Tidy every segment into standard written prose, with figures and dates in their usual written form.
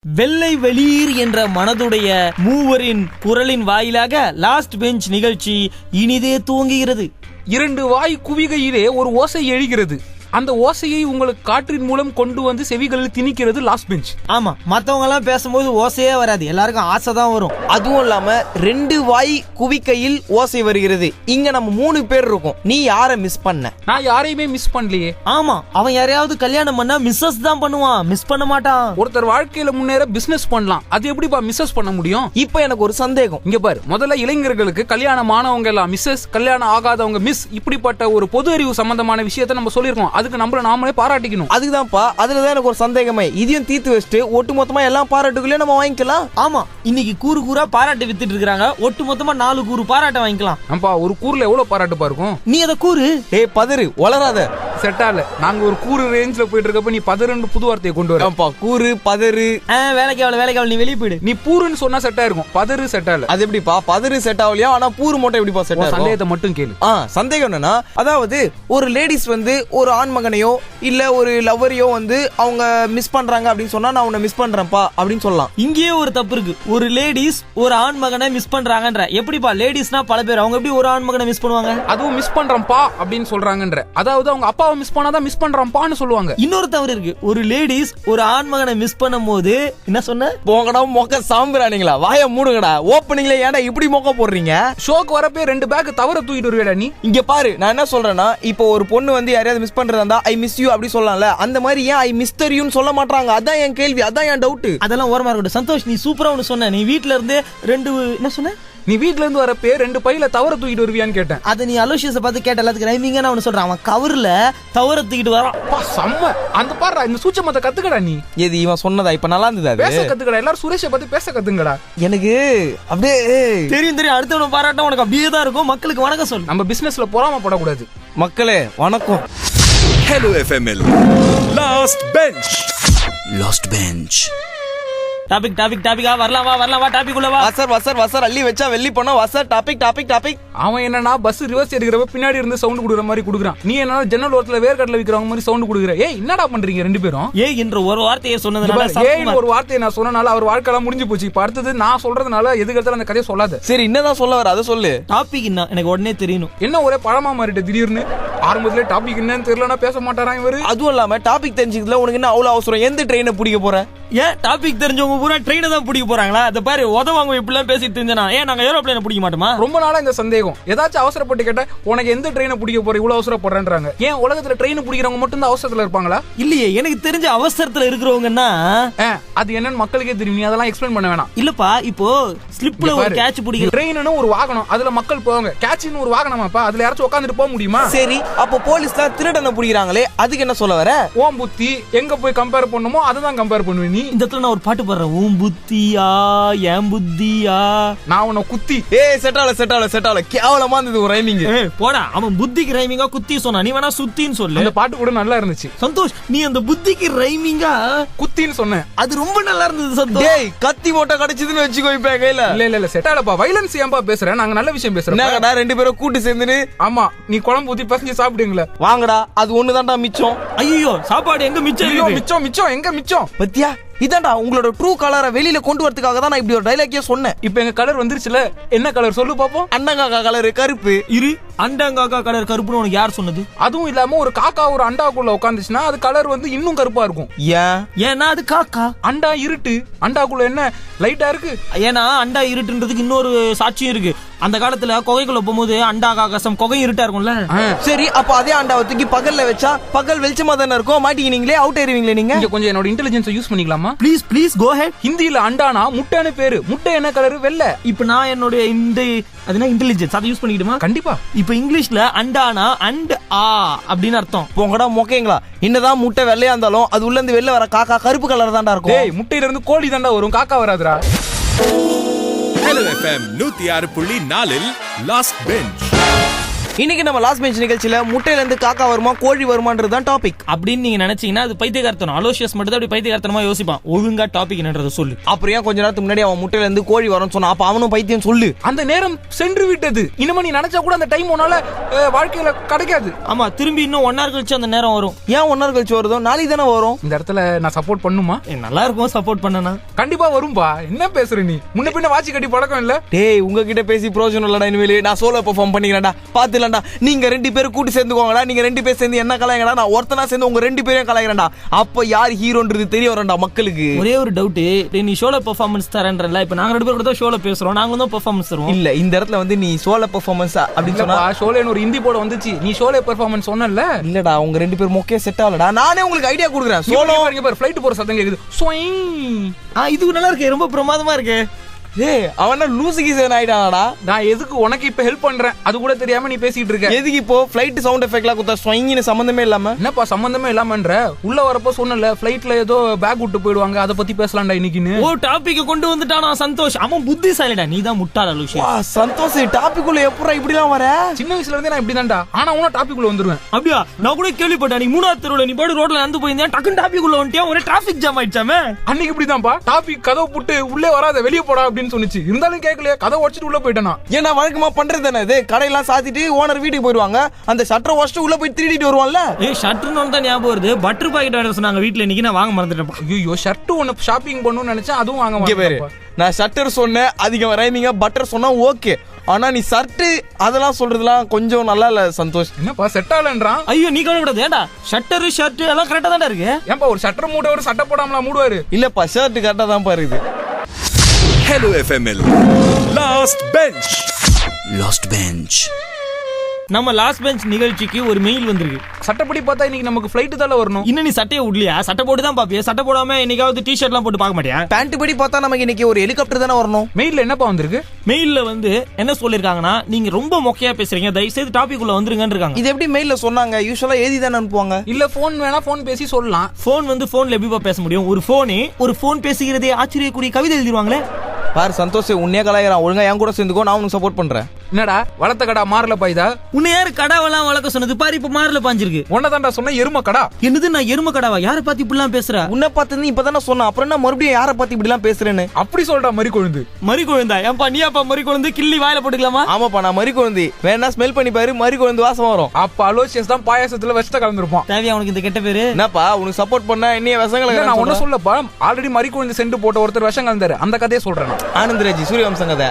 வெள்ளை வெளியீர் என்ற மனதுடைய மூவரின் குரலின் வாயிலாக லாஸ்ட் பெஞ்ச் நிகழ்ச்சி இனிதே துவங்குகிறது. இரண்டு வாய் குவிகையிலே ஒரு ஓசை எழுகிறது. அந்த ஓசையை உங்களுக்கு காற்றின் மூலம் கொண்டு வந்து செவிகளில் திணிக்கிறது லாஸ்ட் பெஞ்ச். ஆமா, மத்தவங்க எல்லாம் பேசும்போது ஓசையே வராது, எல்லாருக்கும் ஆசை தான் வரும். அதுவும் இல்லாம ரெண்டு வாய் குவிக்கையில் ஓசை வருகிறது. இங்க நம்ம 3 பேர் இருக்கோம். நீ யாரை மிஸ் பண்ண? நான் யாரையுமே மிஸ் பண்ணலையே. ஆமா, அவன் யாரையாவது கல்யாணம் பண்ணா மிஸ்ஸஸ் தான் பண்ணுவான், மிஸ் பண்ண மாட்டான். ஒருத்தர் வாழ்க்கையில முன்னேற பிசினஸ் பண்ணலாம், அது எப்படிப்பா மிஸ்ஸஸ் பண்ண முடியும்? இப்ப எனக்கு ஒரு சந்தேகம். இங்க பாரு, முதல்ல இளைஞர்களுக்கு கல்யாணம் ஆனவங்க எல்லாம் மிஸ்ஸஸ், கல்யாணம் ஆகாதவங்க மிஸ், இப்படிப்பட்ட ஒரு பொது அறிவு சம்பந்தமான விஷயத்தை நம்ம சொல்லியிருக்கோம். அதுக்கு நம்மள நாமளே பாராட்டிக்கணும். அதுதான்ப்பா, அதுலதான் எனக்கு ஒரு சந்தேகமே. இதையும் தீர்த்து வச்சுட்டு ஒட்டு மொத்தமா எல்லாம் பாராட்டுகளையும் நம்ம வாங்கிக்கலாம். ஆமா, இன்னைக்கு கூறு கூறா பாராட்டு வித்துட்டு இருக்காங்க. ஒட்டு மொத்தமா 4 கூறு பாராட்ட வாங்கிக்கலாம். அப்பா, ஒரு கூறுல எவ்வளவு பாராட்டுப்பா இருக்கும்? நீ அத கூறு. ஏய் பதறு, வளராத. செட்டால நாங்க ஒரு கூறு ரேஞ்ச்ல போயிட்டு இருக்கப்ப நீ பதறுன்னு புது வார்த்தையை கொண்டு வர. கூறு பதறு வேலைக்கு ஆவல, நீ வெளியே போயிடு. நீ பூருன்னு சொன்னா செட்டா இருக்கும், பதறு செட்டால. அது எப்படிப்பா பதறு செட் ஆகலையா? ஆனா பூரு மட்டும் எப்படிப்பா செட் ஆகும்? சந்தேகத்தை மட்டும் கேளு. சந்தேகம் என்னன்னா, அதாவது ஒரு லேடிஸ் வந்து ஒரு ஆண் மகனையோ இல்ல ஒரு லவ்வரையோ வந்து அவங்க மிஸ் பண்றாங்க அப்படின்னு சொன்னா, நான் உன்னை மிஸ் பண்றேன்ப்பா அப்படின்னு சொல்லலாம். இங்கேயே ஒரு தப்பு இருக்கு. ஒரு லேடிஸ் ஒரு ஆண் மகனை மிஸ் பண்றாங்கன்ற. எப்படிப்பா லேடிஸ்னா பல பேர், அவங்க எப்படி ஒரு ஆண் மகனை மிஸ் பண்ணுவாங்க? அதுவும் மிஸ் பண்றேன்ப்பா அப்படின்னு சொல்றாங்கன்ற. அதாவது அவங்க அப்பாவை மிஸ் பண்ணாதான் மிஸ் பண்றான்ப்பான்னு சொல்லுவாங்க. இன்னொரு தவறு இருக்கு. ஒரு லேடிஸ் ஒரு ஆண் மகனை மிஸ் பண்ணும்போது என்ன சொன்ன? போங்கடா மொக்க சாம்பிராணிங்களா, வாய மூடுங்கடா. ஓப்பனிங்ல ஏன்டா இப்படி மொக்க போடுறீங்க? ஷோக்கு வரப்பே 2 பேக் தவற தூக்கிட்டு வருவேடா நீ. இங்க பாரு, நான் என்ன சொல்றேன்னா, இப்போ ஒரு பொண்ணு வந்து யாரையாவது மிஸ் பண்றதா இருந்தா ஐ மிஸ் யூ அப்படி சொல்லலாம்ல. அந்த மாதிரி ஏன் ஐ மிஸ்டர் யூன்னு சொல்ல மாட்டாங்க? அதான் என் கேள்வி, அதான் என் டவுட். அதெல்லாம் ஓரமா இருக்கட்டும். சந்தோஷ், நீ சூப்பரா ஒன்னு சொன்ன. நீ வீட்ல இருந்து 2 என்ன சொன்ன? நீ வீட்ல இருந்து வரப்பே 2 பையில தவற தூக்கிட்டு வருவியான்னு கேட்டேன். அத நீ அலோஷியஸ பார்த்து கேட்ட. எல்லாத்துக்கு ரைமிங்கா நான் ஒன்னு சொல்றேன். அவன் கவர்ல தவற தூக்கிட்டு வரான். செம்ம. அந்த பாரு, இந்த சூட்சமத்தை கத்துக்கடா நீ. எது இவன் சொன்னதா? இப்ப நல்லா இருந்தது. அது பேச கத்துக்கடா. எல்லாரும் சுரேஷை பத்தி பேச கத்துங்கடா. எனக்கு அப்படியே தெரியும். அடுத்தவன பாராட்ட உனக்கு அப்படியே தான் இருக்கும். மக்களுக்கு வணக்கம் சொல்லு. நம்ம பிசினஸ்ல பொறாமப்படக்கூடாது. மக்களே வணக்கம். Hello FML Last Bench. டாபிக்கா வரலாம் வா டாபிக் உள்ள வா. வசர் அள்ளி வச்சா வெள்ளி போனா வசர் டாபிக். அவன் என்னன்னா பஸ் ரிவர்ஸ் எடுக்கிறப்ப பின்னாடி இருந்து சவுண்ட் குடுக்குற மாதிரி குடுக்குறான். நீ என்ன ஜன்னல் ஓரத்துல வேர்க்கடல விக்கிறவங்க மாதிரி சவுண்ட் குடுக்குற. ஏய், என்னடா பண்றீங்க 2 பேரும்? ஏய் என்ற ஒரு வார்த்தையை சொன்னதுனால, ஏய் ஒரு வார்த்தையை நான் சொன்னனால அவர் வாழ்க்கைலாம் முடிஞ்சு போச்சு. இப்ப அடுத்தது நான் சொல்றதுனால எதுக்கு அந்த கதையை சொல்லாத. சரி, என்னதான் சொல்ல வர? அதை சொல்லு. டாபிக் என்ன எனக்கு உடனே தெரியணும். என்ன ஒரே பழமா மாறிட்டு திடீர்னு? ஆரம்பத்துல டாபிக் என்னன்னு தெரியலனா பேச மாட்டாராம் இவரு. அதுவும் இல்லாம டாபிக் தெரிஞ்சுக்கிறதுல உனக்கு என்ன அவ்வளவு அவசரம்? எந்த ட்ரெயினை பிடிக்க போற? ஏன் டாபிக் தெரிஞ்சவங்க பூரா ட்ரெயினை தான் பிடிக்க போறாங்களா? அதை பாரு, உதவாங்க இப்படிலாம் பேசிட்டு தெரிஞ்சனா. ஏன் நாங்க ஏரோப்ளேனை பிடிக்க மாட்டோமா? ரொம்ப நாளா இந்த சந்தேகம். ஏதாச்சும் அவசரப்பட்டு கேட்ட, உனக்கு எந்த ட்ரெயினை பிடிக்க போற இவ்வளவு அவசரப்படுறேன்றாங்க. ஏன் உலகத்துல ட்ரெயின் பிடிக்கிறவங்க மட்டும் தான் அவசரத்துல இருப்பாங்களா? இல்லையே, எனக்கு தெரிஞ்ச அவசரத்துல இருக்கிறவங்கன்னா அது என்னன்னு மக்களுக்கே தெரியும். நீ அதெல்லாம் எக்ஸ்பிளைன் பண்ண வேணாம். இல்லப்பா, இப்போ ஸ்லிப்ல ஒரு கேட்ச் பிடிக்கிற ட்ரெயின்னு ஒரு வாகனம், அதுல மக்கள் போவாங்க. கேட்ச்னு ஒரு வாகனமாப்பா, அதுல யாராச்சும் உட்காந்துட்டு போக முடியுமா? சரி, அப்போ போலீஸ்லாம் திருடனை பிடிக்கிறாங்களே, அதுக்கு என்ன சொல்ல வர? ஓம் புத்தி எங்க போய் கம்பேர் பண்ணுமோ அதுதான் கம்பேர் பண்ணுவேன் நீ. இந்த இடத்துல நான் ஒரு பாட்டு பாடுறேன். ஓம் புத்தியா ஏன் புத்தியா நான் உன்னை குத்தி. செட்டால கேவலமா இருந்தது ஒரு ரைமிங். போடா, அவன் புத்திக்கு ரைமிங்கா குத்தி சொன்னா, நீ வேணா சுத்தின்னு சொல்லு. அந்த பாட்டு கூட நல்லா இருந்துச்சு. சந்தோஷ், நீ அந்த புத்திக்கு ரைமிங்கா குத்தின்னு சொன்ன, அது ரொம்ப நல்லா இருந்தது. சந்தோஷ், டேய் கத்தி மோட்டை கிடைச்சதுன்னு வச்சுக்கோ இப்ப கையில. இல்ல செட்டாலப்பா, வைலன்ஸ் ஏன்பா பேசுறேன்? நாங்க நல்ல விஷயம் பேசுறோம். என்னடா 2 பேரும் கூட்டி சேர்ந்துன்னு? ஆமா, நீ குழம்பு ஊத்தி பசங்க சாப்பிடுங்களா? வாங்கடா, அது ஒண்ணுதான்டா மிச்சம். ஐயோ, சாப்பாடு எங்க மிச்சம்? மிச்சம் எங்க மிச்சம்? பத்தியா, இதான்டா உங்களோட ட்ரூ கலரை வெளியில கொண்டு வரதுக்காக தான் நான் இப்படி ஒரு டைலாக்கே சொன்னேன். இப்ப எங்க கலர் வந்துருச்சுல, என்ன கலர் சொல்லு பாப்போம்? அண்டங்காக்கா கலர் கருப்பு. இரு, அண்டங்காக்கா கலர் கருப்புன்னு உனக்கு யார் சொன்னது? அதுவும் இல்லாம ஒரு காக்கா ஒரு அண்டாக்குள்ள உட்காந்துச்சுன்னா அது கலர் வந்து இன்னும் கருப்பா இருக்கும். ஏன்னா அது காக்கா. அண்டா இருட்டு, அண்டாக்குள்ள என்ன லைட்டா இருக்கு? ஏன்னா அண்டா இருட்டுன்றதுக்கு இன்னொரு சாட்சியம் இருக்கு. அந்த காலத்துல குகைக்குள்ள போகும்போது அண்டா காகசம் குகை இருட்டா இருக்கும்ல. சரி, அப்ப அதே அண்டாவை தூக்கி பகல்ல வச்சா பகல் வெளிச்சமா தானே இருக்கும். மாட்டிக்கினீங்களே, அவுட் ஆயிருவீங்களே நீங்க. இங்க கொஞ்சம் என்னோட இன்டெலிஜென்ஸ் யூஸ் பண்ணிக்கலாமா? Please go ahead. ஹிந்தியில அண்டானா முட்டைன்னு பேரு. முட்டை என்ன கலர்? வெள்ளை. இப்ப நான் என்னோட இன்டெலிஜென்ஸ் அதை யூஸ் பண்ணிக்கிடுமா? கண்டிப்பா. இப்ப இங்கிலீஷ்ல அண்டானா அண்ட் ஆ அப்படின்னு அர்த்தம். போங்கடா மொக்கைங்களா. என்னதான் முட்டை வெள்ளையா இருந்தாலும் அது உள்ள இருந்து வெளில வர காக்கா கருப்பு கலர் தான்டா இருக்கும். ஏய், முட்டையில இருந்து கோழி தாண்டா வரும், காக்கா வராதுடா. Hello FM 106.4 Last Bench. இன்னைக்கு நம்ம லாஸ்ட் பெஞ்ச் நிகழ்ச்சியில முட்டையில இருந்து காக்கா வருமா கோழி வருமான்றது தான் டாபிக். அப்படின்னு நீங்க நினைச்சீங்கன்னா அது பைத்தியகார்த்தனம். அலோசியஸ் மட்டும் தான் அப்படி பைத்தியகார்த்தனமா யோசிப்பான். ஒழுங்கா டாபிக் என்னன்றதை சொல்லு. அப்புறம் ஏன் கொஞ்ச நேரத்துக்கு முன்னாடி அவன் முட்டையில இருந்து கோழி வரும்னு சொன்னா அப்ப அவனும் பைத்தியம் சொல்லு. அந்த நேரம் சென்று விட்டது. இனிமே நீ நினைச்சா கூட அந்த டைம் உன்னால வாழ்க்கையில கிடைக்காது. ஆமா, திரும்பி இன்னும் 1 hour கழிச்சு அந்த நேரம் வரும். ஏன் 1 hour கழிச்சு வருதோ? நாளைக்கு தானே வரும். இந்த இடத்துல நான் சப்போர்ட் பண்ணுமா? நல்லா இருக்கும் சப்போர்ட் பண்ணனா. கண்டிப்பா வரும்பா. என்ன பேசுற நீ? முன்ன பின்ன வாட்சி கட்டி பழக்கம் இல்ல. டேய் உங்ககிட்ட பேசி பிரோஜனம் இல்லடா. இனிமேல் நான் சோலோ பெர்ஃபார்ம் பண்ணிக்கிறேன்டா. பாத்துலடா, நீங்க 2 பேரும் கூட்டி சேர்ந்துக்கோங்கடா. நீங்க 2 பேர் சேர்ந்து என்ன கலாய்ங்கடா, நான் ஒருத்தனா சேர்ந்து உங்க 2 பேரையும் கலாய்க்கிறேன்டா. அப்ப யார் ஹீரோன்றது தெரிய வரண்டா மக்களுக்கு. ஒரே ஒரு டவுட், நீ ஷோல பெர்ஃபார்மன்ஸ் தரேன்றல. இப்ப நாங்க 2 பேர் கூட தான் ஷோல பேசுறோம், நாங்களும் தான் பெர்ஃபார்மன்ஸ் தருவோம். இல்ல இந்த இடத்துல வந்து நீ சோலோ பெர்ஃபார்மன்ஸ் அப்படின்னு சொன்னா ஷோலேன்னு ஒரு ஹிந்தி போட வந்துச்சு. நீ ஷோலே பெர்ஃபார்மன்ஸ் சொன்னல. இல்லடா, உங்க 2 பேர் மொக்கையா செட் ஆகலடா. நானே உங்களுக்கு ஐடியா கொடுக்குறேன். சோலோ ஃளைட் போற சத்தம் கேக்குது. இது நல்லா இருக்கு, ரொம்ப பிரமாதமா இருக்கு. ஏய் அவனா லூசு கீசன் ஆயிட்டானடா. நான் எதுக்கு உனக்கு இப்ப ஹெல்ப் பண்றேன் அது கூட தெரியாம நீ பேசிட்டு இருக்க. எதுக்கு இப்போ ஃளைட் சவுண்ட் எஃபெக்ட்லாம் குத்தா ஸ்வைங்னு சம்பந்தமே இல்லாம? என்னப்பா சம்பந்தமே இல்லாமன்ற? உள்ள வரப்போ சொன்னல ஃளைட்ல ஏதோ பேக் விட்டு போயிடுவாங்க, அத பத்தி பேசலாம்டா இன்னைக்குன்னு. ஓ டாபிக் கொண்டு வந்துட்டானா சந்தோஷ். அவன் புத்திசாலிடா, நீ தான் முட்டாள லூசி. வா சந்தோஷ், டாபிக் உள்ள எப்பறா இப்படிலாம் வர? சின்ன வயசுல இருந்தே நான் இப்படிதான்டா. ஆனா உன டாபிக் உள்ள வந்துருவேன். அப்படியா? நான் கூட கேள்விப்பட்டேன். நீ 3ஆவது தெருவுல நீ பாடு ரோட்ல நடந்து போயிருந்தா டக்குன்னு டாபிக் உள்ள வந்துட்டியா, ஒரே டிராபிக் ஜாம் ஆயிடுச்சாமே. அன்னைக்கு இப்படிதான்ப்பா. டாபிக் கதவு புட்டு உள்ளே வராத வெளியே போடா அப்படின்னு சொன்னிச்சு. இருந்தாலும் கேட்கலையே, கதை உடைச்சிட்டு உள்ள போயிட்டேனா. ஏன்னா வழக்கமா பண்றது தானே இது. கடையெல்லாம் சாத்திட்டு ஓனர் வீட்டுக்கு போயிடுவாங்க. அந்த ஷட்டரை உடைச்சிட்டு உள்ள போய் திருடிட்டு வருவான்ல. ஷட்டர்னு தான் ஞாபகம் வருது. பட்டர் பாக்கெட் வாங்க சொன்னாங்க வீட்ல. இன்னைக்கு நான் வாங்க மறந்துட்டேன். ஐயோ, ஷர்ட் ஒன்னு ஷாப்பிங் பண்ணணும்னு நினைச்சேன், அதுவும் வாங்க மறந்துட்டேன். நான் ஷட்டர் சொன்னேன், அதிகம் ரைமிங்கா பட்டர் சொன்னா ஓகே. ஆனா நீ ஷர்ட் அதெல்லாம் சொல்றதுலாம் கொஞ்சம் நல்லா இல்ல சந்தோஷ். என்னப்பா செட் ஆகலன்றான்? ஐயோ நீ கவலைப்படாத. ஏண்டா ஷட்டர் ஷர்ட் எல்லாம் கரெக்டா தான் இருக்கு. ஏன்பா ஒரு ஷட்டர் மூட ஒரு சட்டை போடாமலாம் மூடுவாரு? இல்லப்பா ஷர்ட் கரெக்டா தான் பாருது. Hello FML Last Bench. Lost Bench. நம்ம லாஸ்ட் பெஞ்ச் நிகழ்ச்சிக்கு ஒரு மெயில் வந்திருக்கு. சட்டப்படி பார்த்தா இன்னைக்கு நமக்கு ஃளைட் தால வரணும். இன்னும் நீ சட்டையை விடலையா? சட்டை போட்டு தான் பாப்பியா? சட்டை போடாம என்னைக்காவது டி-ஷர்ட்லாம் போட்டு பார்க்க மாட்டியா? பேண்ட் படி பார்த்தா நமக்கு இன்னைக்கு ஒரு ஹெலிகாப்டர் தானே வரணும். மெயில்ல என்னப்பா வந்திருக்கு? மெயில்ல வந்து என்ன சொல்லிருக்காங்கன்னா, நீங்க ரொம்ப மொக்கையா பேசுறீங்க, தயவு செய்து டாபிக் உள்ள வந்துருங்கன்னு இருக்காங்க. இது எப்படி மெயில்ல சொன்னாங்க? யூசுவலா எழுதி தானே அனுப்புவாங்க. இல்ல போன் வேணா போன் பேசி சொல்லலாம். போன் வந்து போன்ல எப்படிப்பா பேச முடியும்? ஒரு போன் பேசுகிறதே ஆச்சரியக்கூடிய கவிதை எழுதிடுவாங்களே. பாரு சந்தோஷ், உன்னே கலாய்கிறான். ஒழுங்கா என் கூட சேர்ந்துக்கோ, நான் உனக்கு சப்போர்ட் பண்றேன். என்னடா வளர்த்த கடா மாறல பாய்தா? உன்னை யாரு கடாவெல்லாம் வளர்க்க சொன்னது? பாரு இப்ப மாறல பாஞ்சிருக்கு. உன்னதான்டா சொன்ன எரும கடா. என்னது நான் எரும கடாவா? யாரை பார்த்து இப்படிலாம் பேசுற? உன்னை பார்த்து இப்பதானே சொன்ன, அப்புறம் என்ன மறுபடியும் யாரை பார்த்து இப்படிலாம் பேசுறேன்னு? அப்படி சொல்றா மறி கொழுந்து. மறி கொழுந்தா? ஏன்பா நீ அப்பா மறி கொழுந்து கிள்ளி வாயில போட்டுக்கலாமா? ஆமாப்பா, நான் மறி கொழுந்து. வேணா ஸ்மெல் பண்ணி பாரு, மறி கொழுந்து வாசம் வரும். அப்ப அலோசியஸ் தான் பாயாசத்துல விஷத்தை கலந்துருப்பான். தேவையா உனக்கு இந்த கெட்ட பேரு? என்னப்பா உனக்கு சப்போர்ட் பண்ணா என்னைய விஷங்களை? நான் ஒன்னும் சொல்லப்பா. ஆல்ரெடி மறி கொழுந்து சென்று போட்ட ஒருத்தர் விஷம் கலந்தாரு. அந்த கதையை சொல்றேன். ஆனந்தராஜ் சூரியவம்சம் கதை.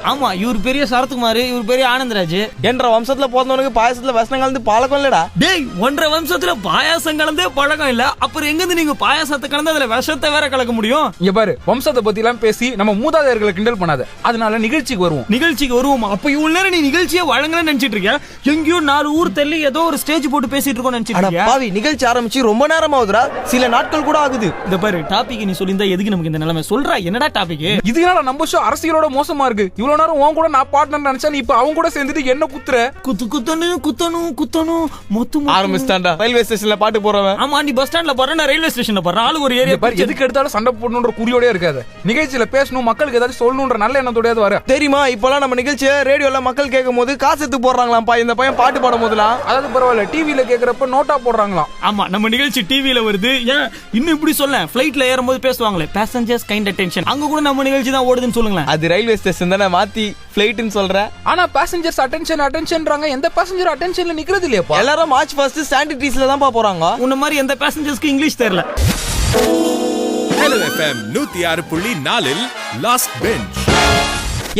ஆமா, இவர் பெரிய சரத்குமார், இவர் பெரிய ஆனந்தராஜ். என்ற வம்சத்துல பிறந்தவனுக்கு பாயாசத்துல விஷம் கலந்து பழக்கம் இல்லடா. டேய், 1.5 வம்சத்துல பாயாசம் கலந்தே பழக்கம் இல்ல, அப்புறம் எங்க நீங்க பாயாசத்தை கலந்து அதுல விஷத்தை வேற கலக்க முடியும்? இங்க பாரு, வம்சத்தை பத்தி எல்லாம் பேசி நம்ம மூதாதையர்களை கிண்டல் பண்ணாத. அதனால நிகழ்ச்சிக்கு வருவோம். நிகழ்ச்சிக்கு வருவோமா? அப்ப இவ்வளவு நேரம் நீ நிகழ்ச்சியை வழங்கணும்னு நினைச்சிட்டு இருக்கியா? எங்கேயோ 4 ஊர் தள்ளி ஏதோ ஒரு ஸ்டேஜ் போட்டு பேசிட்டு இருக்கோம் நினைச்சிட்டு இருக்கியா? பாவி, நிகழ்ச்சி ஆரம்பிச்சு ரொம்ப நேரம் ஆகுதுடா. சில நாட்கள் கூட ஆகுது. இந்த பாரு, டாபிக் நீ சொல்லியிருந்தா எதுக்கு நமக்கு இந்த நிலைமை? சொல்றா என்னடா டாபிக்? இதனால நம்ம ஷோ அரசியலோட மோசமா இருக்கு. இவ்வளவு நேரம் உன் கூட நான் பார்ட்னர் நினைச்சா, நீ இப்ப அவங்க கூட சேர்ந்துட்டு என்ன குத்துற? குத்தணும் மொத்து ஆரம்பிச்சிட்டான்டா. ரயில்வே ஸ்டேஷன்ல பாட்டு போறவன். ஆமா, நீ பஸ் ஸ்டாண்ட்ல போற, நான் ரயில்வே ஸ்டேஷன்ல போறேன். ஆளு ஒரு ஏரியா பாரு, எதுக்கு எடுத்தாலும் சண்டை போடணும்ன்ற குறியோட இருக்காது. நிகழ்ச்சியில பேசணும், மக்களுக்கு ஏதாவது சொல்லணும்ன்ற நல்ல எண்ணத்தோட வர. தெரியுமா, இப்பெல்லாம் நம்ம நிகழ்ச்சியை ரேடியோல மக்கள் கேட்கும் போது காசு எடுத்து போடுறாங்களாம்ப்பா. இந்த பையன் பாட்டு பாடும் போதுலாம். அதாவது பரவாயில்ல, டிவில கேக்குறப்ப நோட்டா போடுறாங்களாம். ஆமா, நம்ம நிகழ்ச்சி டிவில வருது. ஏன் இன்னும் இப்படி சொல்ல? பிளைட்ல ஏறும்போது பேசுவாங்களே, பேசஞ்சர்ஸ் கைண்ட் அட்டென்ஷன், அங்க கூட நம்ம நிகழ்ச்சி தான் ஓடுதுன்னு சொல்லுங்களேன். அது ரயில்வே ஸ்டேஷன் தானே, மாத்தி பிளைட்னு சொல்ற. ஆனா பேசஞ்சர்ஸ் அட்டென்ஷன்றாங்க. எந்த பேசஞ்சர் அட்டென்ஷன்ல நிக்கிறது இல்லையாப்பா? எல்லாரும் மார்ச் ஃபர்ஸ்ட் ஸ்டாண்டிட்ரீஸ்ல தான் போறாங்க. உன்ன மாதிரி எந்த பேசஞ்சர்ஸ்க்கு இங்கிலீஷ் தெரியல. Hello FM 106.4 Last Bench.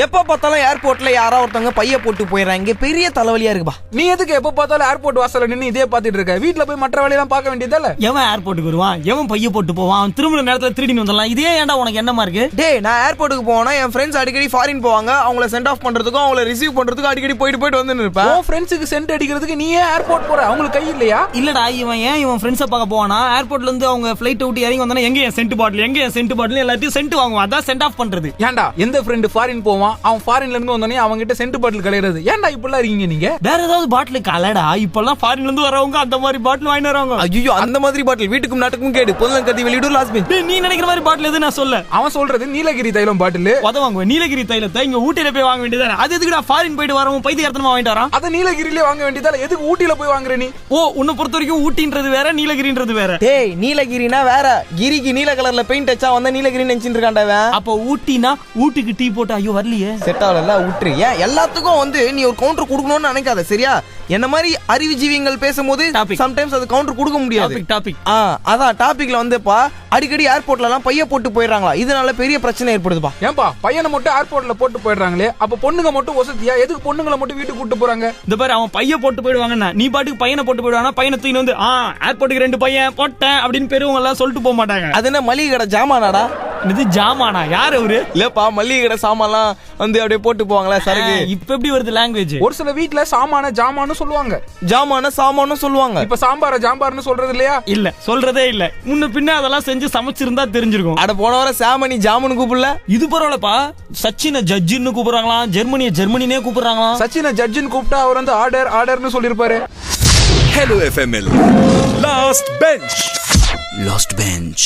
எப்ப பார்த்தாலும் ஏர்போர்ட்ல யாரா ஒருத்தவங்க பைய போட்டு போயிடறாங்க. பெரிய தலைவலியா இருக்குப்பா. நீ எதுக்கு எப்ப பார்த்தாலும் ஏர்போர்ட் வாசல்ல நின்னு இதே பாத்துட்டு இருக்க? வீட்ல போய் மற்ற வேலையெல்லாம் பார்க்க வேண்டியதால? எவன் ஏர்போர்ட்டுக்கு வருவான்? எவன் பைய போட்டு போவான்? அவன் திரும்ப நேரத்துல திருடின்னு வந்துடலாம். இதே ஏன்டா உனக்கு என்னமா இருக்கு? டேய், நான் ஏர்போர்ட்டுக்கு போனா என் ஃப்ரெண்ட்ஸ் அடிக்கடி ஃபாரின் போவாங்க. அவங்கள சென்ட் ஆஃப் பண்றதுக்கும் அவங்கள ரிசீவ் பண்றதுக்கும் அடிக்கடி போயிட்டு வந்து இருப்பேன். உன் ஃப்ரெண்ட்ஸுக்கு சென்ட் அடிக்கிறதுக்கு நீ ஏன் ஏர்போர்ட் போற? அவங்களுக்கு கை இல்லையா? இல்லடா, இவன் ஃப்ரெண்ட்ஸை பார்க்க போவானா? ஏர்போர்ட்ல இருந்து அவங்க ஃபிளைட் விட்டு இறங்கி வந்தானே, எங்க என் சென்ட் பாட்டில் எல்லாத்தையும் சென்ட் வாங்குவான். அதான் சென்ட் ஆஃப் பண்றது. ஏன்டா எந்த ஃப்ரெண்ட் ஃபாரின் போவான்? போவான். அவன் ஃபாரின்ல இருந்து வந்தோடனே அவங்க கிட்ட சென்ட் பாட்டில் கிடையாது. ஏன்டா இப்படிலாம் இருக்கீங்க நீங்க? வேற ஏதாவது பாட்டில் கலடா. இப்பெல்லாம் ஃபாரின்ல இருந்து வரவங்க அந்த மாதிரி பாட்டில் வாங்கிட்டு வரவங்க. ஐயோ, அந்த மாதிரி பாட்டில் வீட்டுக்கும் நாட்டுக்கும் கேடு. பொதுநல கருதி வெளியிடும் லாஸ்ட் பெஞ்ச். டேய், நீ நினைக்கிற மாதிரி பாட்டில் எது நான் சொல்ல. அவன் சொல்றது நீலகிரி தைலம் பாட்டில். உதவாங்குவேன் நீலகிரி தைலத்தை இங்க ஊட்டியில போய் வாங்க வேண்டியதானே. அது எதுக்குடா ஃபாரின் போயிட்டு வரவங்க பைத்தியக்காரத்தனமா வாங்கிட்டு வரான். அத நீலகிரியிலே வாங்க வேண்டியதால எதுக்கு ஊட்டியில போய் வாங்குற நீ? ஓ, உன்னை பொறுத்த வரைக்கும் ஊட்டின்றது வேற, நீலகிரின்றது வேற. டேய், நீலகிரினா வேற. கிரிக்கு நீல கலர்ல பெயிண்ட் அடிச்சா வந்தா நீலகிரி நினைச்சிட்டு இருக்கான்டா. அப்ப ஊட்டினா ஊட்டிக்கு டீ போட்டு ஐயோ வரலையே. செட் ஆகல, விட்டுரு. ஏன் எல்லாத்துக்கும் வந்து நீ ஒரு கவுண்டர் கொடுக்கணும்னு நினைக்காத, சரியா? என்ன மாதிரி அறிவுஜீவிகள் பேசும்போது சம்டைம்ஸ் அது கவுண்டர் கொடுக்க முடியாது. டாபிக் அதான் டாபிக்ல வந்துப்பா அடிக்கடி ஏர்போர்ட்ல எல்லாம் பைய போட்டு போயிடுறாங்களா, இதனால பெரிய பிரச்சனை ஏற்படுதுப்பா. ஏன்பா பையனை மட்டும் ஏர்போர்ட்ல போட்டு போயிடுறாங்களே, அப்ப பொண்ணுங்க மட்டும் வசதியா? எதுக்கு பொண்ணுங்களை மட்டும் வீட்டுக்கு கூட்டு போறாங்க? இந்த பாரு, அவன் பைய போட்டு போயிடுவாங்கன்னா நீ பாட்டுக்கு பையனை போட்டு போயிடுவானா, பையனை தூக்கி வந்து ஏர்போர்ட்டுக்கு 2 பையன் போட்டேன் அப்படின்னு பெரியவங்க எல்லாம் சொல்லிட்டு போக மாட்டாங்க. அது என்ன மளிகை கடை ஜாமானாடா? இது ஜாமானா? யாரு அவரு? இல்லப்பா, மளிகை கடை சாமான்லாம் வந்து அப்படியே போட்டு போவாங்களா சரக்கு. இப்ப எப்படி வருது லாங்குவேஜ்? ஒரு சில வீட்டுல சாமான ஜாமான்னு சொல்லுவாங்க, ஜாமான சாமான்னு சொல்லுவாங்க. இப்ப சாம்பார ஜாம்பார்னு சொல்றது இல்லையா? இல்ல, சொல்றதே இல்ல. முன்ன பின்ன அதெல்லாம் செஞ்சு சமைச்சிருந்தா தெரிஞ்சிருக்கும். அட போன வர சாமனி ஜாமுன்னு கூப்பிடல. இது பரவாயில்லப்பா. சச்சினை ஜட்ஜின்னு கூப்பிடுறாங்களாம், ஜெர்மனியை ஜெர்மனினே கூப்பிடுறாங்களாம். சச்சினை ஜட்ஜின்னு கூப்பிட்டா அவர் வந்து ஆர்டர்னு சொல்லிருப்பாரு. Hello FM last bench. Lost Bench.